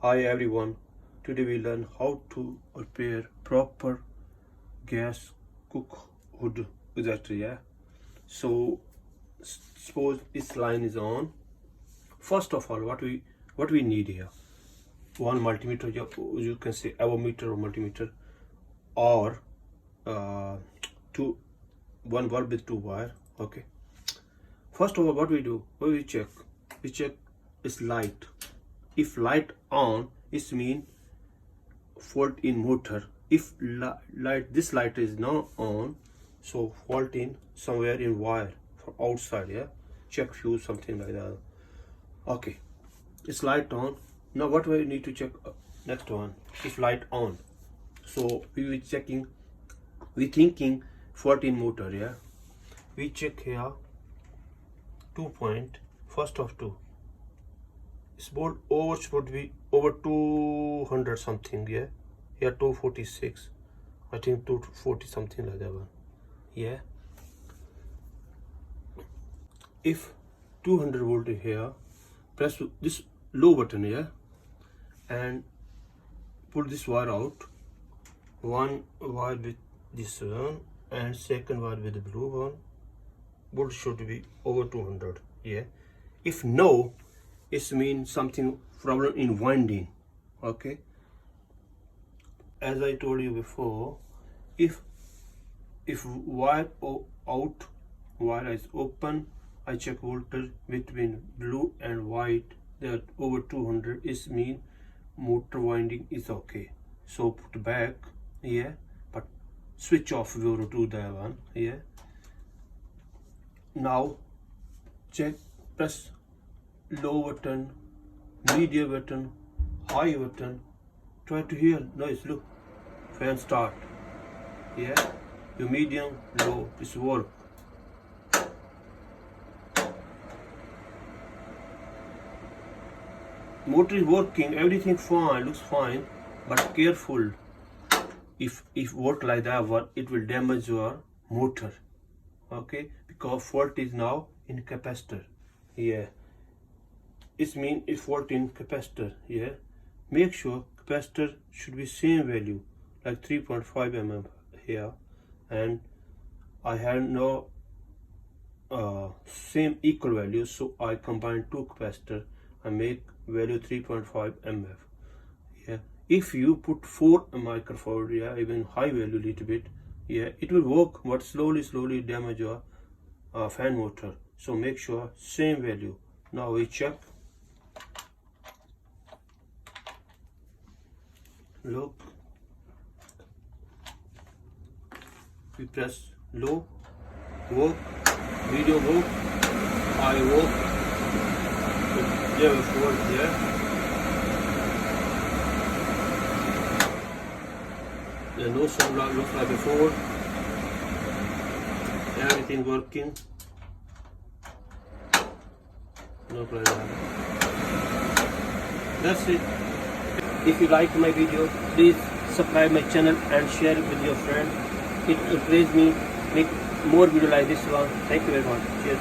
Hi everyone, today we learn how to repair proper gas cook hood, exactly. So suppose this line is on. First of all, what we need here, one multimeter, you can say avometer or multimeter, or two one bulb with two wire. Okay, first of all, what we do, we check is light. If light on, it mean fault in motor. If this light is not on, so fault in somewhere in wire from outside. Check fuse, something like that. Okay, it's light on. Now what we need to check, next one, if light on, so we will checking, we thinking fault in motor. We check here 2 point, first of two, support over should be over 200 something. Here 246, I think 240 something like that one. If 200 volt here, press this low button here and pull this wire out, one wire with this one and second wire with the blue one. Volt should be over 200. If no, it means something problem in winding. Okay, as I told you before, if wire out, wire is open, I check voltage between blue and white, they are over 200, is mean motor winding is okay. So put back, but switch off your to that one. Now check, press low button, medium button, high button, try to hear noise. Look, fan start. Your medium, low, is work. Motor is working, everything fine, looks fine, but careful. If work like that one, it will damage your motor. Okay, because fault is now in capacitor. It means if fault in capacitor. Make sure capacitor should be same value, like 3.5 mm here, and I have no same equal value, so I combine two capacitor and make value 3.5 mm. If you put 4 microfarad, even high value little bit, it will work, but slowly damage your fan motor. So make sure same value. Now we check. Look, we press low, work, medium work, high work, level 4 there. The no sound looks like before. Everything working. Look like that. That's it. If you like my video, please subscribe my channel and share it with your friend. It encourages me make more video like this one. Thank you very much. Cheers.